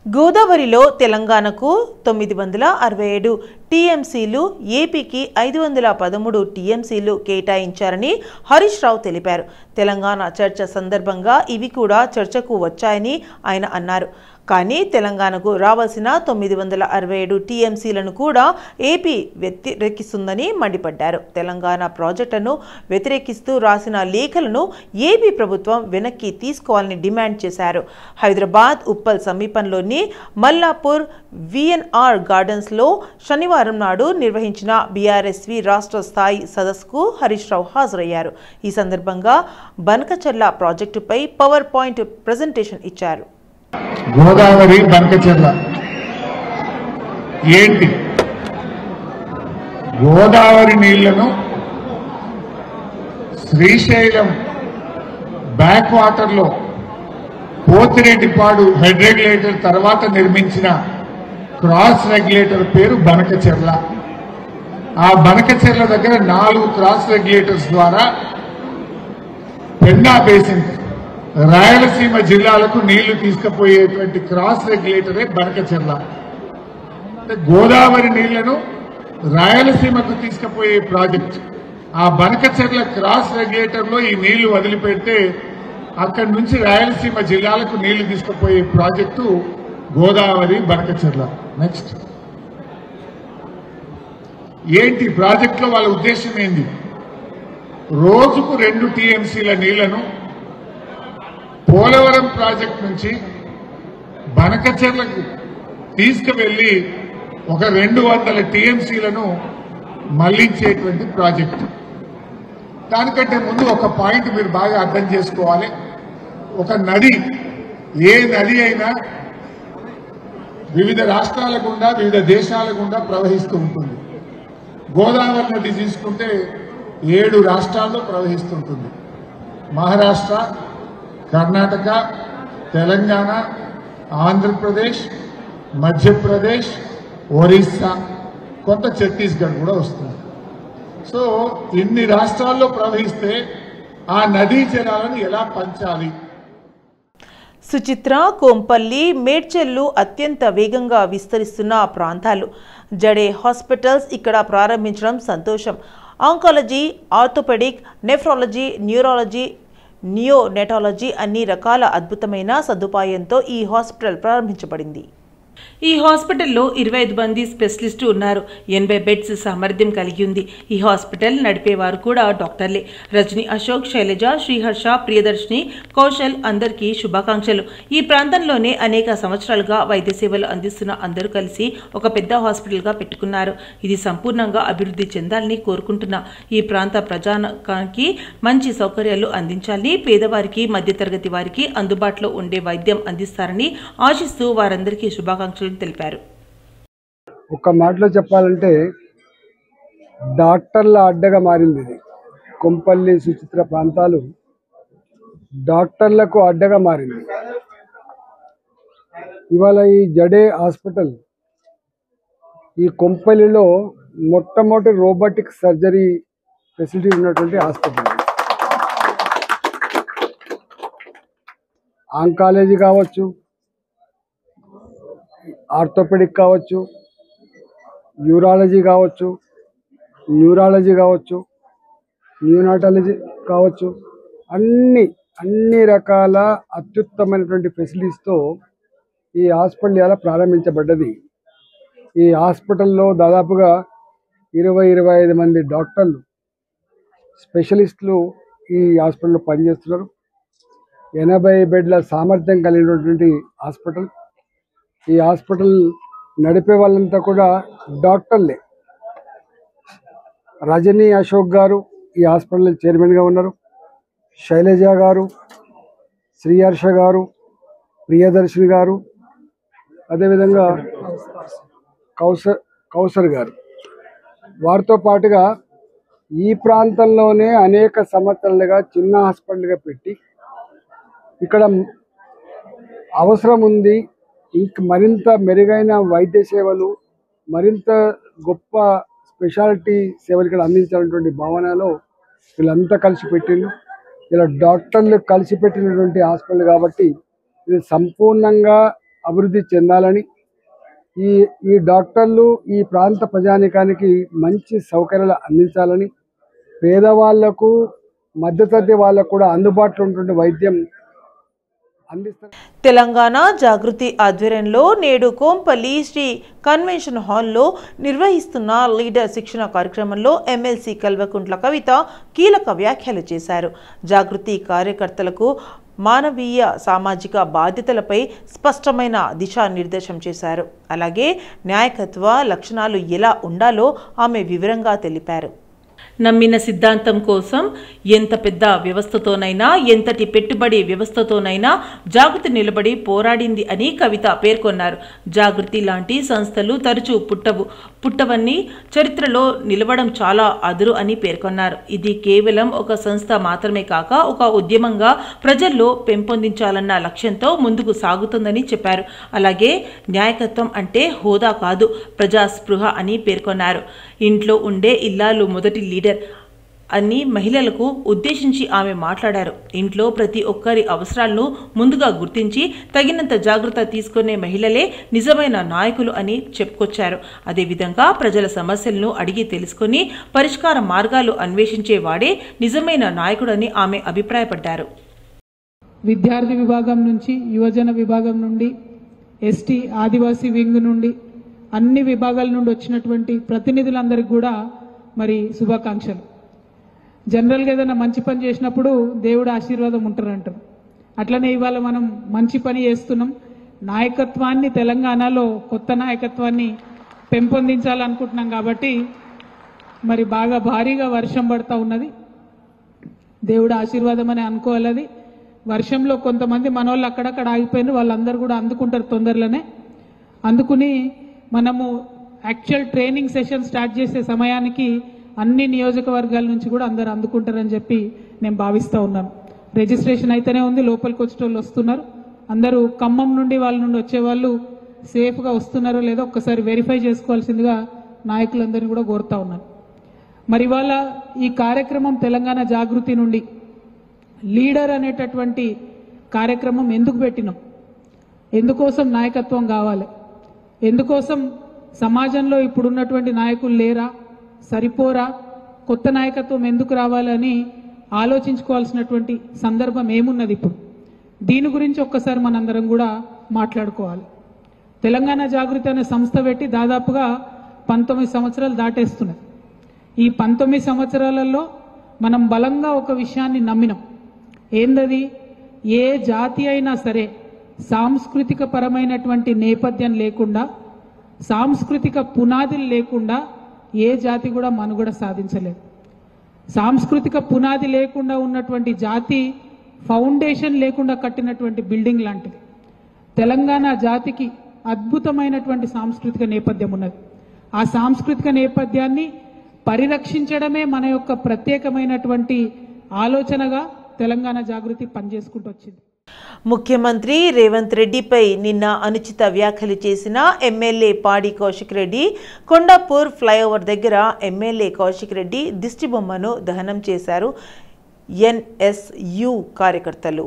గోదావరిలో తెలంగాణకు 967 టీఎంసీలు, ఏపీకి 513 టీఎంసీలు కేటాయించారని హరీష్ రావు తెలిపారు. తెలంగాణ చర్చ సందర్భంగా ఇవి కూడా చర్చకు వచ్చాయని ఆయన అన్నారు. కానీ తెలంగాణకు రావాల్సిన 967 టీఎంసీలను కూడా ఏపీ వ్యతిరేకిస్తుందని మండిపడ్డారు. తెలంగాణ ప్రాజెక్టును వ్యతిరేకిస్తూ రాసిన లేఖలను ఏపీ ప్రభుత్వం వెనక్కి తీసుకోవాలని డిమాండ్ చేశారు. హైదరాబాద్ ఉప్పల్ సమీపంలోని మల్లాపూర్ విఎన్ఆర్ గార్డెన్స్లో శనివారం నాడు నిర్వహించిన బీఆర్ఎస్వి రాష్ట్ర స్థాయి సదస్సుకు హరీష్ రావు హాజరయ్యారు. ఈ సందర్భంగా బనకచెర్ల ప్రాజెక్టుపై పవర్ పాయింట్ ప్రెజెంటేషన్ ఇచ్చారు. గోదావరి బనకచెర్ల ఏంటి? గోదావరి నీళ్లను శ్రీశైలం బ్యాక్ వాటర్లో పోతిరెడ్డిపాడు హెడ్ రెగ్యులేటర్ తర్వాత నిర్మించిన క్రాస్ రెగ్యులేటర్ పేరు బనకచెర్ల. ఆ బనకచెర్ల దగ్గర 4 క్రాస్ రెగ్యులేటర్స్ ద్వారా పెన్నా బేసిన్ రాయలసీమ జిల్లాలకు నీళ్లు తీసుకుపోయేటువంటి క్రాస్ రెగ్యులేటరే బనకచెర్ల. గోదావరి నీళ్లను రాయలసీమకు తీసుకుపోయే ప్రాజెక్ట్. ఆ బనకచెర్ల క్రాస్ రెగ్యులేటర్లో ఈ నీళ్లు వదిలిపెడితే అక్కడి నుంచి రాయలసీమ జిల్లాలకు నీళ్లు తీసుకుపోయే ప్రాజెక్టు గోదావరి బనకచెర్ల. నెక్స్ట్ ఏంటి ప్రాజెక్టులో వాళ్ళ ఉద్దేశం ఏంది? రోజుకు 2 టీఎంసీల నీళ్లను పోలవరం ప్రాజెక్ట్ నుంచి బనకచెర్లకు తీసుకువెళ్లి ఒక 200 టీఎంసీలను మళ్లించేటువంటి ప్రాజెక్టు. దానికంటే ముందు ఒక పాయింట్ మీరు బాగా అర్థం చేసుకోవాలి. ఒక నది, ఏ నది అయినా వివిధ రాష్ట్రాల గుండా వివిధ దేశాల గుండా ప్రవహిస్తూ ఉంటుంది. గోదావరి నది తీసుకుంటే 7 రాష్ట్రాల్లో ప్రవహిస్తుంటుంది. మహారాష్ట్ర, కర్ణాటక, తెలంగాణ, ఆంధ్రప్రదేశ్, మధ్యప్రదేశ్, ఒరిస్సా, కొంత ఛత్తీస్గఢ్ కూడా వస్తుంది. సో ఇన్ని రాష్ట్రాల్లో ప్రవహిస్తే ఆ నదీ జలాలను ఎలా పంచాలి? సుచిత్ర, కోంపల్లి, మేడ్చల్లు అత్యంత వేగంగా విస్తరిస్తున్న ప్రాంతాలు. జడే హాస్పిటల్స్ ఇక్కడ ప్రారంభించడం సంతోషం. Oncology, orthopaedic, nephrology, neurology, neonatology అన్ని రకాల అద్భుతమైన సదుపాయంతో ఈ హాస్పిటల్ ప్రారంభించబడింది. ఈ హాస్పిటల్లో 25 మంది స్పెషలిస్టు ఉన్నారు. 80 బెడ్స్ సామర్థ్యం కలిగి ఉంది. ఈ హాస్పిటల్ నడిపేవారు కూడా డాక్టర్లే. రజని అశోక్, శైలజ, శ్రీహర్ష, ప్రియదర్శిని, కౌశల్ అందరికీ శుభాకాంక్షలు. ఈ ప్రాంతంలోనే అనేక సంవత్సరాలుగా వైద్య సేవలు అందిస్తున్న అందరూ కలిసి ఒక పెద్ద హాస్పిటల్గా పెట్టుకున్నారు. ఇది సంపూర్ణంగా అభివృద్ధి చెందాలని కోరుకుంటున్నా. ఈ ప్రాంత ప్రజానికి మంచి సౌకర్యాలు అందించాలని, పేదవారికి, మధ్యతరగతి వారికి అందుబాటులో ఉండే వైద్యం అందిస్తారని ఆశిస్తూ వారందరికీ శుభాకాంక్షలు తెలిపారు. ఒక్క మాటలో చెప్పాలంటే డాక్టర్ల అడ్డగా మారింది ఇది. కొంపల్లి, సుచిత్ర ప్రాంతాలు డాక్టర్లకు అడ్డగా మారింది. ఇవాళ ఈ జడే హాస్పిటల్ ఈ కొంపల్లిలో మొట్టమొదటి రోబోటిక్ సర్జరీ ఫెసిలిటీ ఉన్నటువంటి హాస్పిటల్. ఆంకాలజీ కావచ్చు, ఆర్థోపెడిక్ కావచ్చు, యూరాలజీ కావచ్చు, న్యూరాలజీ కావచ్చు, న్యూనాటాలజీ కావచ్చు, అన్ని రకాల అత్యుత్తమైనటువంటి ఫెసిలిటీస్తో ఈ హాస్పిటల్ ఇలా ప్రారంభించబడ్డది. ఈ హాస్పిటల్లో దాదాపుగా 20-25 మంది డాక్టర్లు, స్పెషలిస్టులు ఈ హాస్పిటల్లో పనిచేస్తున్నారు. 80 బెడ్ల సామర్థ్యం కలిగినటువంటి హాస్పిటల్. ఈ హాస్పిటల్ నడిపే వాళ్ళంతా కూడా డాక్టర్లే. రజని అశోక్ గారు ఈ హాస్పిటల్ చైర్మన్గా ఉన్నారు. శైలజ గారు, శ్రీహర్ష గారు, ప్రియదర్శిని గారు, అదేవిధంగా కౌసర్ గారు. వారితో పాటుగా ఈ ప్రాంతంలోనే అనేక సంవత్సరాలుగా చిన్న హాస్పిటల్గా పెట్టి ఇక్కడ అవసరం ఉంది, ఇంక మరింత మెరుగైన వైద్య సేవలు, మరింత గొప్ప స్పెషాలిటీ సేవలు ఇక్కడ అందించాలన్నటువంటి భావనలో వీళ్ళంతా కలిసి పెట్టిండ్రు. ఇలా డాక్టర్లు కలిసి పెట్టినటువంటి హాస్పిటల్ కాబట్టి ఇది సంపూర్ణంగా అభివృద్ధి చెందాలని ఈ డాక్టర్లు ఈ ప్రాంత ప్రజానికానికి మంచి సౌకర్యాలు అందించాలని పేదవాళ్లకు మధ్యతరగతి వాళ్ళకు కూడా అందుబాటులో ఉన్నటువంటి వైద్యం అందిస్తారు. తెలంగాణ జాగృతి ఆధ్వర్యంలో నేడు కోంపల్లి శ్రీ కన్వెన్షన్ హాల్లో నిర్వహిస్తున్న లీడర్ శిక్షణ కార్యక్రమంలో ఎమ్మెల్సీ కల్వకుంట్ల కవిత కీలక వ్యాఖ్యలు చేశారు. జాగృతి కార్యకర్తలకు మానవీయ సామాజిక బాధ్యతలపై స్పష్టమైన దిశానిర్దేశం చేశారు. అలాగే నాయకత్వ లక్షణాలు ఎలా ఉండాలో ఆమె వివరంగా తెలిపారు. నమ్మిన సిద్ధాంతం కోసం ఎంత పెద్ద వ్యవస్థతోనైనా ఎంతటి పెట్టుబడి వ్యవస్థతోనైనా జాగృతి నిలబడి పోరాడింది అని కవిత పేర్కొన్నారు. జాగృతి లాంటి సంస్థలు తరచూ పుట్టవన్నీ చరిత్రలో నిలవడం చాలా అదురు అని పేర్కొన్నారు. ఇది కేవలం ఒక సంస్థ మాత్రమే కాక ఒక ఉద్యమంగా ప్రజల్లో పెంపొందించాలన్న లక్ష్యంతో ముందుకు సాగుతుందని చెప్పారు. అలాగే నాయకత్వం అంటే హోదా కాదు, ప్రజాస్పృహ అని పేర్కొన్నారు. ఇంట్లో ఉండే ఇల్లాలు మొదటి లీడర్ అని మహిళలకు ఉద్దేశించి ఆమె మాట్లాడారు. ఇంట్లో ప్రతి ఒక్కరి అవసరాలను ముందుగా గుర్తించి తగినంత జాగ్రత్త తీసుకునే మహిళలే నిజమైన నాయకులు అని చెప్పుకొచ్చారు. అదేవిధంగా ప్రజల సమస్యలను అడిగి తెలుసుకుని పరిష్కార మార్గాలు అన్వేషించేవాడే నిజమైన నాయకుడని ఆమె అభిప్రాయపడ్డారు. విద్యార్థి విభాగం నుంచి, యువజన విభాగం నుండి, ఎస్టీ ఆదివాసీ వింగ్ నుండి, అన్ని విభాగాల నుండి వచ్చినటువంటి ప్రతినిధులందరికీ కూడా మరి శుభాకాంక్షలు. జనరల్గా ఏదైనా మంచి పని చేసినప్పుడు దేవుడు ఆశీర్వాదం ఉంటారంటారు. అట్లనే ఇవాళ మనం మంచి పని చేస్తున్నాం. నాయకత్వాన్ని తెలంగాణలో కొత్త నాయకత్వాన్ని పెంపొందించాలనుకుంటున్నాం కాబట్టి మరి బాగా భారీగా వర్షం పడతా ఉన్నది. దేవుడు ఆశీర్వాదం అని అనుకోవాలి. వర్షంలో కొంతమంది మనోళ్ళు అక్కడక్కడ ఆగిపోయిన వాళ్ళందరూ కూడా అందుకుంటారు తొందరలోనే. అందుకుని మనము యాక్చువల్ ట్రైనింగ్ సెషన్ స్టార్ట్ చేసే సమయానికి అన్ని నియోజకవర్గాల నుంచి కూడా అందరు అందుకుంటారని చెప్పి నేను భావిస్తూ ఉన్నాను. రిజిస్ట్రేషన్ అయితేనే ఉంది, లోపలికి వచ్చేటోళ్ళు వస్తున్నారు. అందరూ ఖమ్మం నుండి వాళ్ళ నుండి వచ్చేవాళ్ళు సేఫ్గా వస్తున్నారో లేదో ఒక్కసారి వెరిఫై చేసుకోవాల్సిందిగా నాయకులందరినీ కూడా కోరుతా ఉన్నాను. మరి ఇవాళ ఈ కార్యక్రమం తెలంగాణ జాగృతి నుండి లీడర్ అనేటటువంటి కార్యక్రమం ఎందుకు పెట్టినాం, ఎందుకోసం నాయకత్వం కావాలి, ఎందుకోసం సమాజంలో ఇప్పుడున్నటువంటి నాయకులు లేరా, సరిపోరా, కొత్త నాయకత్వం ఎందుకు రావాలని ఆలోచించుకోవాల్సినటువంటి సందర్భం ఏమున్నది ఇప్పుడు. దీని గురించి ఒక్కసారి మనందరం కూడా మాట్లాడుకోవాలి. తెలంగాణ జాగృతి అనే సంస్థ పెట్టి దాదాపుగా 19 సంవత్సరాలు దాటేస్తున్నాయి. ఈ 19 సంవత్సరాలలో మనం బలంగా ఒక విషయాన్ని నమ్మినాం. ఏందది? ఏ జాతి అయినా సరే సాంస్కృతిక పరమైనటువంటి నేపథ్యం లేకుండా, సాంస్కృతిక పునాదులు లేకుండా ఏ జాతి కూడా మనుగడ సాధించలేదు. సాంస్కృతిక పునాది లేకుండా ఉన్నటువంటి జాతి ఫౌండేషన్ లేకుండా కట్టినటువంటి బిల్డింగ్ లాంటిది. తెలంగాణ జాతికి అద్భుతమైనటువంటి సాంస్కృతిక నేపథ్యం ఉన్నది. ఆ సాంస్కృతిక నేపథ్యాన్ని పరిరక్షించడమే మన యొక్క ప్రత్యేకమైనటువంటి ఆలోచనగా తెలంగాణ జాగృతి పనిచేసుకుంటూ వచ్చింది. ముఖ్యమంత్రి రేవంత్ రెడ్డిపై నిన్న అనుచిత వ్యాఖ్యలు చేసిన ఎమ్మెల్యే పాడి కౌశిక్ రెడ్డి కొండాపూర్ ఫ్లైఓవర్ దగ్గర ఎమ్మెల్యే కౌశిక్ రెడ్డి దిష్టిబొమ్మను దహనం చేశారు. ఎన్ఎస్యు కార్యకర్తలు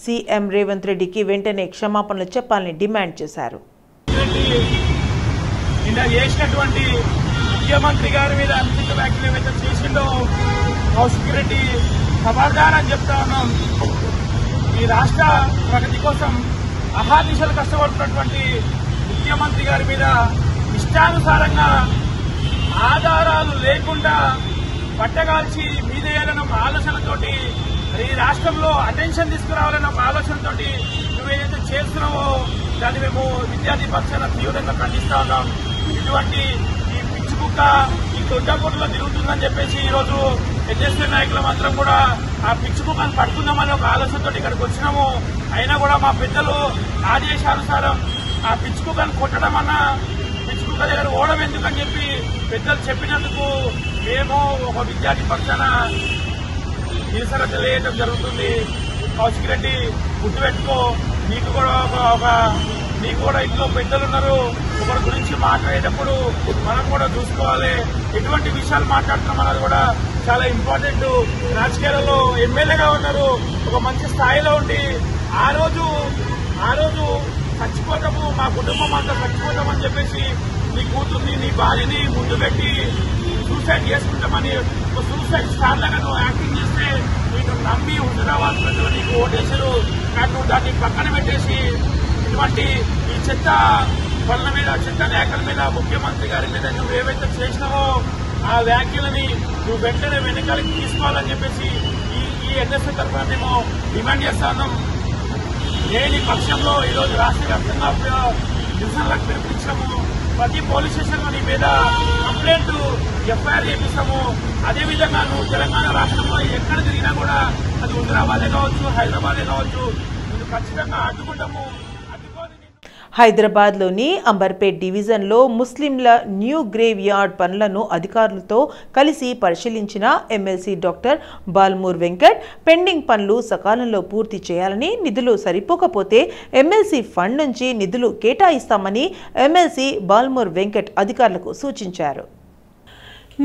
సీఎం రేవంత్ రెడ్డికి వెంటనే క్షమాపణలు చెప్పాలని డిమాండ్ చేశారు. ముఖ్యమంత్రి గారి మీద అనుచిత వ్యాఖ్యలు ఏవైతే చేసిండో కౌశిక్ రెడ్డి సమాధానం చెప్తా ఉన్నాం. ఈ రాష్ట్ర ప్రగతి కోసం అహాదిశలు కష్టపడుతున్నటువంటి ముఖ్యమంత్రి గారి మీద ఇష్టానుసారంగా ఆధారాలు లేకుండా పట్టగాల్చి మీదేయాలన్న ఒక ఆలోచనతోటి, ఈ రాష్ట్రంలో అటెన్షన్ తీసుకురావాలన్న ఒక ఆలోచనతోటి నువ్వేదైతే చేస్తున్నావో దాన్ని మేము విద్యార్థి పక్షాన తీవ్రంగా ఖండిస్తా ఉన్నాం. ఇటువంటి ఈ పిచ్చి కుక్క ఈ దొడ్డపొట్టులో తిరుగుతుందని చెప్పేసి ఈరోజు ఎన్ఎస్పీ నాయకుల మాత్రం కూడా ఆ పిచ్చి కుక్కను పట్టుకుందామని ఒక ఆలోచనతో ఇక్కడికి వచ్చినాము. అయినా కూడా మా పెద్దలు ఆదేశానుసారం ఆ పిచ్చి కుక్కను కొట్టడం అన్నా పిచ్చి కుక్క దగ్గర ఓడం ఎందుకని చెప్పి పెద్దలు చెప్పినందుకు మేము ఒక విద్యార్థి పక్షాన నిరసన తెలియజేయడం జరుగుతుంది. కౌశిక్ రెడ్డి గుర్తుపెట్టుకో, నీకు కూడా ఇంట్లో పెద్దలున్నారు. ఒకరి గురించి మాట్లాడేటప్పుడు మనం కూడా చూసుకోవాలి. ఎటువంటి విషయాలు మాట్లాడుతున్నాం అన్నది కూడా చాలా ఇంపార్టెంట్. రాజకీయాలలో ఎమ్మెల్యేగా ఉన్నారు, ఒక మంచి స్థాయిలో ఉండి ఆ రోజు చచ్చిపోతాము, మా కుటుంబం అంతా చచ్చిపోతామని చెప్పేసి నీ కూతుర్ని నీ భార్యని ముందు పెట్టి సూసైడ్ చేసుకుంటామని సూసైడ్ స్టార్ లాగా నువ్వు యాక్టింగ్ చేస్తే నీకు నమ్మి హుజరాబాద్ ప్రజలు నీకు ఓటేసారు. కానీ నువ్వు దాన్ని పక్కన పెట్టేసి ఇటువంటి ఈ చెత్త పనుల మీద, చెత్త నేకల మీద, ముఖ్యమంత్రి గారి మీద నువ్వు ఏవైతే చేసినావో ఆ వ్యాఖ్యలని నువ్వు వెంటనే వెనకాలకి తీసుకోవాలని చెప్పేసి ఈ ఎన్ఎస్ఏ తరఫున మేము డిమాండ్ చేస్తా ఉన్నాం. లేని పక్షంలో ఈరోజు రాష్ట్ర వ్యాప్తంగా నిరసనలకు పిలుపునిచ్చాము. ప్రతి పోలీస్ స్టేషన్లో నీ మీద కంప్లైంట్ ఎఫ్ఐఆర్ చేపిస్తాము. అదేవిధంగా నువ్వు తెలంగాణ రాష్ట్రంలో ఎక్కడ తిరిగినా కూడా అది హుజరాబాదే కావచ్చు, హైదరాబాదే కావచ్చు, నువ్వు ఖచ్చితంగా అడ్డుకుంటాము. హైదరాబాద్లోని అంబర్పేట్ డివిజన్లో ముస్లింల న్యూ గ్రేవ్ యార్డ్ పనులను అధికారులతో కలిసి పరిశీలించిన MLC doctor Balmoor Venkat pending పనులు సకాలంలో పూర్తి చేయాలని, నిధులు సరిపోకపోతే ఎమ్మెల్సీ ఫండ్ నుంచి నిధులు కేటాయిస్తామని ఎమ్మెల్సీ బాల్మూర్ వెంకట్ అధికారులకు సూచించారు.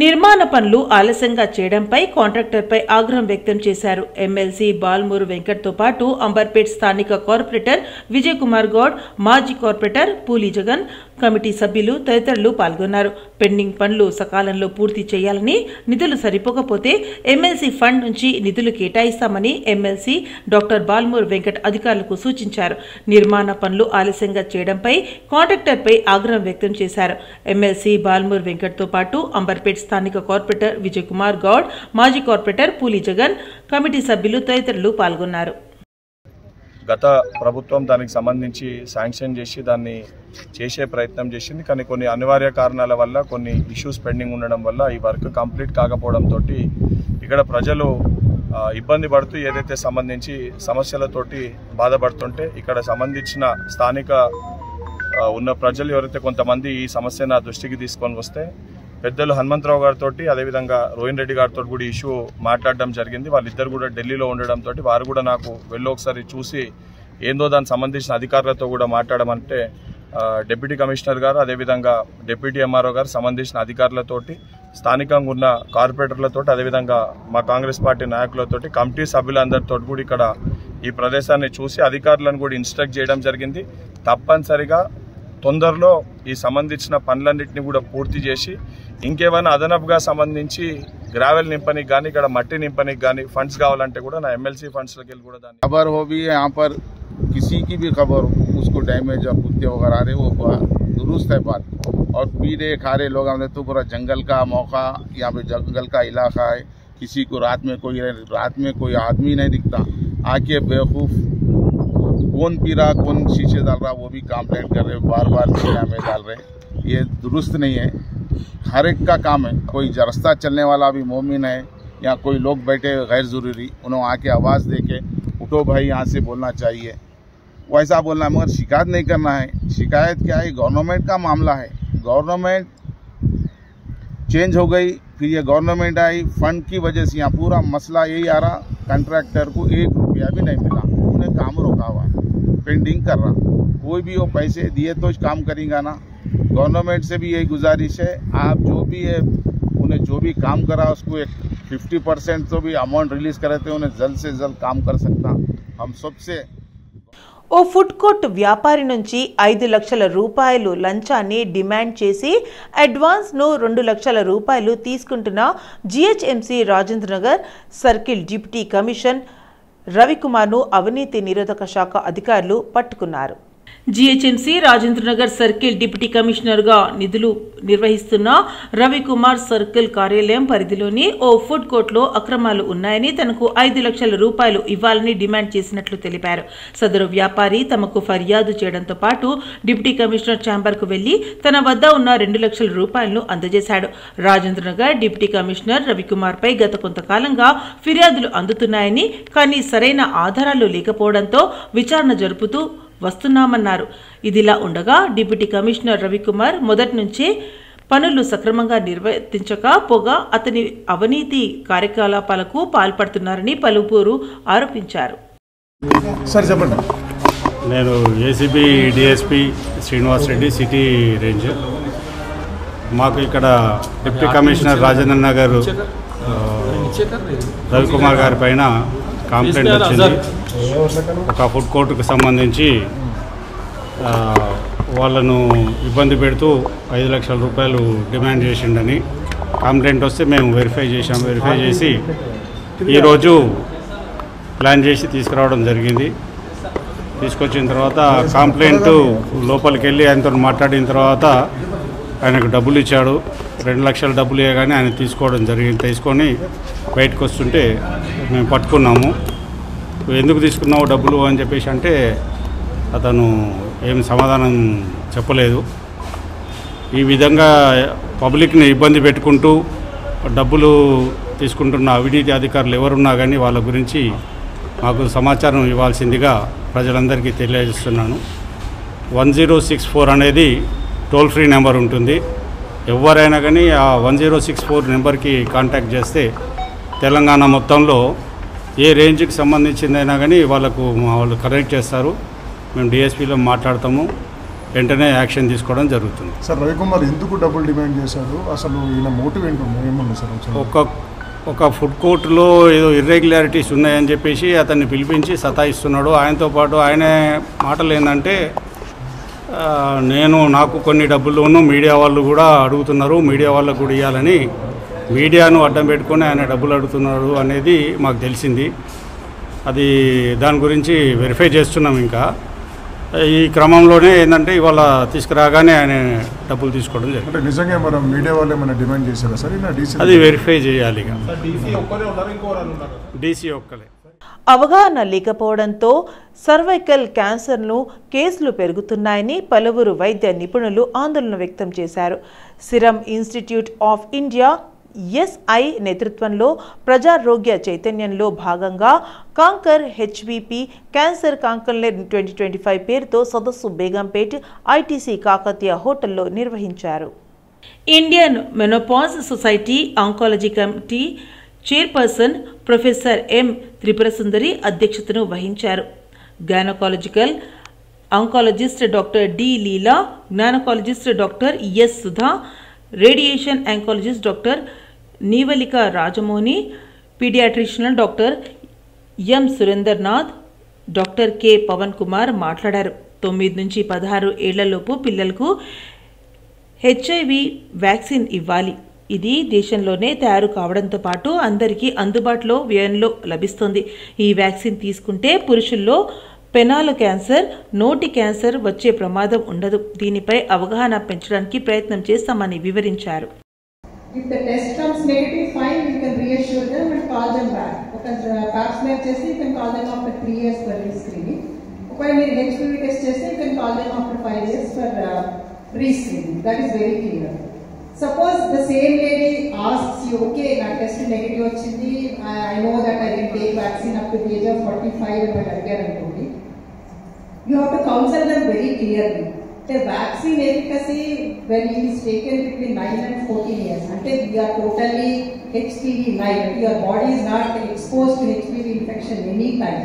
నిర్మాణ పనులు ఆలస్యంగా చేయడంపై కాంట్రాక్టర్పై ఆగ్రహం వ్యక్తం చేశారు. ఎమ్మెల్సీ బాల్మూరు వెంకట్తో పాటు అంబర్పేట్ స్థానిక కార్పొరేటర్ విజయ్ కుమార్ గౌడ్, మాజీ కార్పొరేటర్ పూలి జగన్, కమిటీ సభ్యులు తదితరులు పాల్గొన్నారు. పెండింగ్ పనులు సకాలంలో పూర్తి చేయాలని, నిధులు సరిపోకపోతే ఎమ్మెల్సీ ఫండ్ నుంచి నిధులు కేటాయిస్తామని ఎమ్మెల్సీ డాక్టర్ బాల్మూరు వెంకట్ అధికారులకు సూచించారు. నిర్మాణ పనులు ఆలస్యంగా చేయడంపై కాంట్రాక్టర్పై ఆగ్రహం వ్యక్తం చేశారు. ఎమ్మెల్సీ బాల్మూరు వెంకట్తో పాటు అంబర్పేట్ స్థానిక కార్పొరేటర్ విజయ్ కుమార్ గౌడ్, మాజీ కార్పొరేటర్ పూలి జగన్, కమిటీ సభ్యులు తదితరులు పాల్గొన్నారు. గత ప్రభుత్వం దానికి సంబంధించి శాంక్షన్ చేసి దాన్ని చేసే ప్రయత్నం చేసింది. కానీ కొన్ని అనివార్య కారణాల వల్ల, కొన్ని ఇష్యూస్ పెండింగ్ ఉండడం వల్ల ఈ వర్క్ కంప్లీట్ కాకపోవడంతో ఇక్కడ ప్రజలు ఇబ్బంది పడుతూ ఏదైతే సంబంధించి సమస్యలతోటి బాధపడుతుంటే ఇక్కడ సంబంధించిన స్థానిక ఉన్న ప్రజలు ఎవరైతే కొంతమంది ఈ సమస్య నా దృష్టికి తీసుకొని వస్తే పెద్దలు హనుమంతరావు గారితో అదేవిధంగా రోహిన్ రెడ్డి గారితో కూడా ఇష్యూ మాట్లాడడం జరిగింది. వాళ్ళిద్దరు కూడా ఢిల్లీలో ఉండడంతో వారు కూడా నాకు వెళ్ళి ఒకసారి చూసి ఏందో దానికి సంబంధించిన అధికారులతో కూడా మాట్లాడమంటే డిప్యూటీ కమిషనర్ గారు అదేవిధంగా డిప్యూటీ ఎంఆర్ఓ గారు సంబంధించిన అధికారులతోటి స్థానికంగా ఉన్న కార్పొరేటర్లతో అదేవిధంగా మా కాంగ్రెస్ పార్టీ నాయకులతోటి కమిటీ సభ్యులందరితో కూడా ఇక్కడ ఈ ప్రదేశాన్ని చూసి అధికారులను కూడా ఇన్స్ట్రక్ట్ చేయడం జరిగింది. తప్పనిసరిగా తొందరలో ఈ సంబంధించిన పనులన్నింటినీ కూడా పూర్తి చేసి ఇంకేమైనా అదనపుగా సంబంధించి గ్రావెల్ నింపనికి కానీ ఇక్కడ మట్టి నింపనికి కానీ ఫండ్స్ కావాలంటే కూడా నా ఎమ్మెల్సీ ఫండ్స్లోకి వెళ్ళి కూడా దాన్ని खबर हो भी यहाँ पर किसी की भी खबर उसको डैमेज और कुत्ते वगैरह आ रहे वो दुरुस्त है बात। और पीड़े खारे लोग हमने तो पूरा जंगल का मौका, यहाँ पे जंगल का इलाका है, किसी को रात में कोई आदमी नहीं दिखता, आके बेवकूफ़ कौन पी रहा कौन शीशे डाल रहा वो भी कंप्लेंट कर रहे, बार बार शीशा में डाल रहे, ये दुरुस्त नहीं है। हर एक का काम है, कोई रास्ता चलने वाला भी मोमिन है या कोई लोग बैठे गैर ज़रूरी उन्होंने आके आवाज़ दे के उठो भाई यहाँ से बोलना चाहिए, वैसा बोलना है, मगर शिकायत नहीं करना है। शिकायत क्या है, गवर्नमेंट का मामला है, गवर्नमेंट चेंज हो गई, फिर ये गवर्नमेंट आई, फंड की वजह से यहाँ पूरा मसला यही आ रहा, कंट्रैक्टर को 1 रुपया भी नहीं मिला, उन्हें काम रोका हुआ, पेंडिंग कर रहा, कोई भी वो पैसे दिए तो काम करेगा ना। गवर्नमेंट से भी यही गुजारिश है, आप जो भी है उन्हें जो भी काम करा उसको एक 50% तो भी अमाउंट रिलीज करे थे, उन्हें जल्द से जल्द काम कर सकता। हम सबसे ఓ ఫుడ్ కోర్ట్ వ్యాపారి నుంచి 5 లక్షల రూపాయలు లంచాన్ని డిమాండ్ చేసి అడ్వాన్స్ను 2 లక్షల రూపాయలు తీసుకుంటున్న GHMC Rajendranagar circle deputy commissioner రవికుమార్ను అవినీతి నిరోధక శాఖ అధికారులు పట్టుకున్నారు. జీహెచ్ఎంసీ రాజేంద్రనగర్ సర్కిల్ డిప్యూటీ కమిషనర్గా నిధులు నిర్వహిస్తున్న రవికుమార్ సర్కిల్ కార్యాలయం పరిధిలోని ఓ ఫుడ్ కోర్టులో అక్రమాలు ఉన్నాయని తనకు 5 లక్షల రూపాయలు ఇవ్వాలని డిమాండ్ చేసినట్లు తెలిపారు. సదరు వ్యాపారి తమకు ఫిర్యాదు చేయడంతో పాటు డిప్యూటీ కమిషనర్ ఛాంబర్కు వెళ్లి తన వద్ద ఉన్న 2 లక్షల రూపాయలను అందజేశాడు. రాజేంద్రనగర్ డిప్యూటీ కమిషనర్ రవికుమార్పై గత కొంతకాలంగా ఫిర్యాదులు అందుతున్నాయని, కానీ సరైన ఆధారాలు లేకపోవడంతో విచారణ జరుపుతూ వస్తున్నామన్నారు. ఇదిలా ఉండగా డిప్యూటీ కమిషనర్ రవికుమార్ మొదటి నుంచే పనులు సక్రమంగా నిర్వర్తించకపోగా అతని అవినీతి కార్యకలాపాలకు పాల్పడుతున్నారని పలువురు ఆరోపించారు. నేను ACB DSP Srinivas Reddy, city range. మాకు ఇక్కడ డిప్యూటీ కమిషనర్ రాజేంద్ర నగర్ రవికుమార్ గారి పైన కంప్లైంట్ వచ్చింది. ఒక ఫుడ్ కోర్టుకు సంబంధించి వాళ్ళను ఇబ్బంది పెడుతూ 5 లక్షల రూపాయలు డిమాండ్ చేసిండని కంప్లైంట్ వస్తే మేము వెరిఫై చేసి ఈరోజు ప్లాన్ చేసి తీసుకురావడం జరిగింది. తీసుకొచ్చిన తర్వాత కంప్లైంట్ లోపలికి వెళ్ళి ఆయనతో మాట్లాడిన తర్వాత ఆయనకు డబ్బులు ఇచ్చాడు. 2 లక్షల డబ్బులు ఇవ్వగానే ఆయన తీసుకోవడం జరిగింది. తీసుకొని బయటకు వస్తుంటే మేము పట్టుకున్నాము. ఎందుకు తీసుకున్నావు డబ్బులు అని చెప్పేసి అంటే అతను ఏమి సమాధానం చెప్పలేదు. ఈ విధంగా పబ్లిక్ని ఇబ్బంది పెట్టుకుంటూ డబ్బులు తీసుకుంటున్న అవినీతి అధికారులు ఎవరున్నా కానీ వాళ్ళ గురించి మాకు సమాచారం ఇవ్వాల్సిందిగా ప్రజలందరికీ తెలియజేస్తున్నాను. 1064 అనేది టోల్ ఫ్రీ నెంబర్ ఉంటుంది. ఎవరైనా కానీ ఆ 1064 నెంబర్కి కాంటాక్ట్ చేస్తే తెలంగాణ మొత్తంలో ఏ రేంజ్కి సంబంధించిందైనా కానీ వాళ్ళు కనెక్ట్ చేస్తారు. మేము డిఎస్పీలో మాట్లాడతాము, వెంటనే యాక్షన్ తీసుకోవడం జరుగుతుంది. సార్ రవికుమార్ ఎందుకు డబ్బులు డిమాండ్ చేశారు? అసలు ఈయన మోటివ్ ఏముంది సార్? ఒక ఫుడ్ కోర్టులో ఏదో ఇర్రెగ్యులారిటీస్ ఉన్నాయని చెప్పేసి అతన్ని పిలిపించి సతాయిస్తున్నాడు. ఆయనతో పాటు ఆయనే మాటలు ఏంటంటే నాకు కొన్ని డబ్బులను మీడియా వాళ్ళు కూడా అడుగుతున్నారు, మీడియా వాళ్ళకు కూడా ఇవ్వాలని మీడియాను అడ్డం పెట్టుకొని ఆయన డబ్బులు అడుగుతున్నాడు అనేది మాకు తెలిసింది. అది దాని గురించి వెరిఫై చేస్తున్నాం. ఇంకా ఈ క్రమంలోనే ఏంటంటే ఇవాళ తీసుకురాగానే ఆయన డబ్బులు తీసుకోవడం జరిగింది. అంటే నిజంగా మనం మీడియా వాళ్ళు ఏమైనా డిమాండ్ చేశారా సార్? అది వెరిఫై చేయాలి. డీసీ ఒక్కలే. అవగాహన లేకపోవడంతో సర్వైకల్ క్యాన్సర్ను కేసులు పెరుగుతున్నాయని పలువురు వైద్య నిపుణులు ఆందోళన వ్యక్తం చేశారు. Serum institute of India SI నేతృత్వంలో ప్రజారోగ్య చైతన్యంలో భాగంగా కాంకర్ హెచ్విపి క్యాన్సర్ కాంకర్లెర్ 2025 పేరుతో సదస్సు బేగంపేట్ ఐటీసీ కాకతీయ హోటల్లో నిర్వహించారు. Indian menopause society oncology committee chairperson professor M Tripurasundari అధ్యక్షతను వహించారు. Gynaecological oncologist doctor D Leela, gynaecologist doctor S Sudha, radiation oncologist doctor Neevalika Rajamouni, paediatrician doctor M Surendranath, doctor K Pavan Kumar మాట్లాడారు. 9 నుంచి 16 ఏళ్లలోపు పిల్లలకు హెచ్ఐవి వ్యాక్సిన్ ఇవ్వాలి. ఇది దేశంలోనే తయారు కావడంతో పాటు అందరికీ అందుబాటులో వ్యయంలో లభిస్తుంది. ఈ వ్యాక్సిన్ తీసుకుంటే పురుషుల్లో పెనాల క్యాన్సర్, నోటి క్యాన్సర్ వచ్చే ప్రమాదం ఉండదు. దీనిపై అవగాహన పెంచడానికి ప్రయత్నం చేస్తామని వివరించారు. If the test comes negative, fine, you can reassure them and call them back. Pap smear చేసి you can call them after 3 years for rescreening. ఒకవేళ మీరు HPV టెస్ట్ చేస్తే you can call them after 5 years for rescreening. That is very clear. Suppose the same lady asks you, okay, నా test negative వచ్చింది, I know that I can take vaccine up to the age of 45 అని వాళ్ళు అడిగారు అనుకోండి. You have to counsel them very clearly. The vaccine efficacy when it is taken between 9 and 14 years, ante we are totally HPV live, your body is not exposed to HPV infection any time.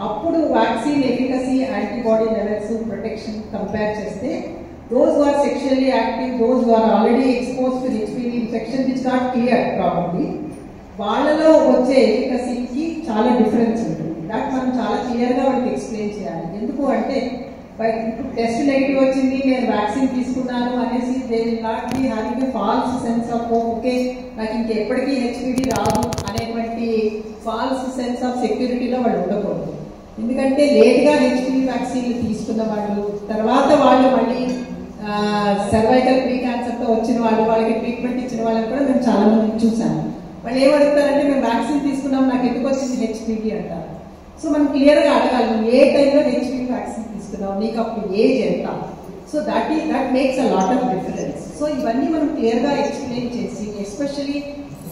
Appudu vaccine efficacy, antibody levels, protection compare cheste, those who are sexually active, those who are already exposed to HPV infection which got cleared probably, వాళ్ళలో వచ్చే ఎఫికసీకి చాలా difference ఉంటుంది. That మనం చాలా క్లియర్గా వాళ్ళకి explain చేయాలి. ఎందుకు అంటే ఇప్పుడు టెస్ట్ నెగిటివ్ వచ్చింది, నేను వ్యాక్సిన్ తీసుకున్నాను అనేసి they will not be having a false sense of okay నాకు ఇంకెప్పటికీ హెచ్పివి రాదు అనేటువంటి ఫాల్స్ సెన్స్ ఆఫ్ సెక్యూరిటీలో వాళ్ళు ఉండకూడదు. ఎందుకంటే లేట్గా హెచ్పివి వ్యాక్సిన్లు తీసుకున్న వాళ్ళు, తర్వాత వాళ్ళు మళ్ళీ సర్వైకల్ ప్రీ క్యాన్సర్తో వచ్చిన వాళ్ళు, వాళ్ళకి ట్రీట్మెంట్ ఇచ్చిన వాళ్ళని కూడా మేము చాలా మంది చూసాము. వాళ్ళు ఏమడుగుతారంటే మేము వ్యాక్సిన్ తీసుకున్నాం, నాకు ఎందుకు వచ్చింది హెచ్పివి అంటారు. సో మనం క్లియర్గా అడగాలి, నువ్వు ఏ టైంలో హెచ్పివి వ్యాక్సిన్ తీసుకున్నావు, నీకు అప్పుడు ఏజ్ ఎంత. So that makes a lot of difference. So ఇవన్నీ మనం క్లియర్గా ఎక్స్ప్లెయిన్ చేసి, especially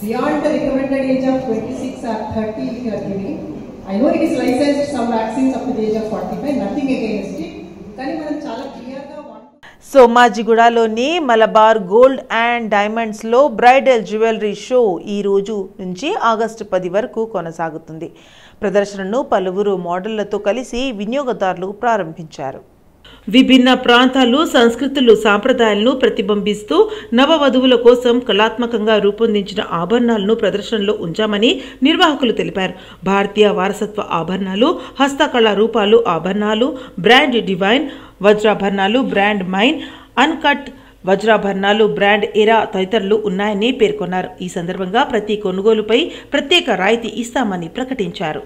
beyond the recommended age of 26 or 30 if you are giving. I know it is licensed some vaccines up to the age of 45, nothing against it. కానీ మనం చాలా క్లియర్గా సోమాజిగూడలోని Malabar gold and డైమండ్స్లో బ్రైడల్ జ్యువెలరీ షో ఈ రోజు నుంచి August 10 వరకు కొనసాగుతుంది. ప్రదర్శనను పలువురు మోడళ్లతో కలిసి వినియోగదారులు ప్రారంభించారు. విభిన్న ప్రాంతాలు, సంస్కృతులు, సాంప్రదాయాలను ప్రతిబింబిస్తూ నవవధువుల కోసం కళాత్మకంగా రూపొందించిన ఆభరణాలను ప్రదర్శనలో ఉంచామని నిర్వాహకులు తెలిపారు. భారతీయ వారసత్వ ఆభరణాలు, హస్తకళా రూపాలు, ఆభరణాలు, బ్రాండ్ డివైన్ వజ్రాభరణాలు, బ్రాండ్ మైన్, అన్కట్ వజ్రాభరణాలు, బ్రాండ్ ఎరా తదితరులు ఉన్నాయని పేర్కొన్నారు. ఈ సందర్భంగా ప్రతి కొనుగోలుపై ప్రత్యేక రాయితీ ఇస్తామని ప్రకటించారు.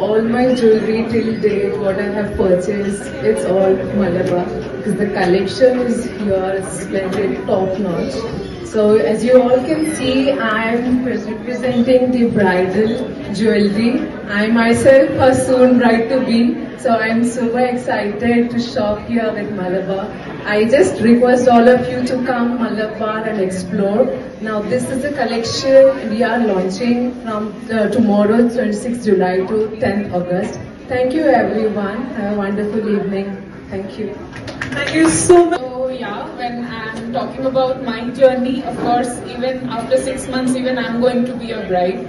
All my jewelry till date, what I have purchased, it's all Malabar because the collection is here, it's splendid, top notch. So as you all can see, I am representing the bridal jewelry. I myself a soon bride to be, so I am super excited to shop here with Malabar. I just request all of you to come Malabar and explore. Now this is the collection we are launching from tomorrow, 26th July to 10th August. Thank you everyone. Have a wonderful evening. Thank you. Thank you so much. So yeah, when I'm talking about my journey, of course, even after 6 months, even I'm going to be a bride.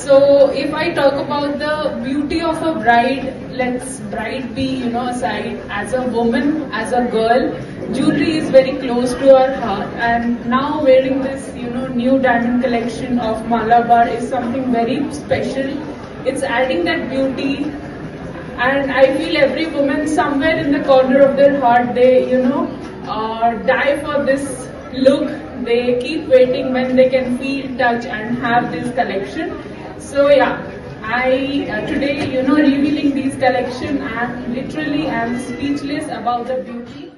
So if I talk about the beauty of a bride, let's bride be, aside. As a woman, as a girl, jewelry is very close to our heart. And now wearing this, new diamond collection of Malabar is something very special. It's adding that beauty. And I feel every woman somewhere in the corner of their heart, they, die for this look. They keep waiting when they can feel, touch and have this collection. So yeah, I today, revealing these collection, and literally I'm speechless about the beauty.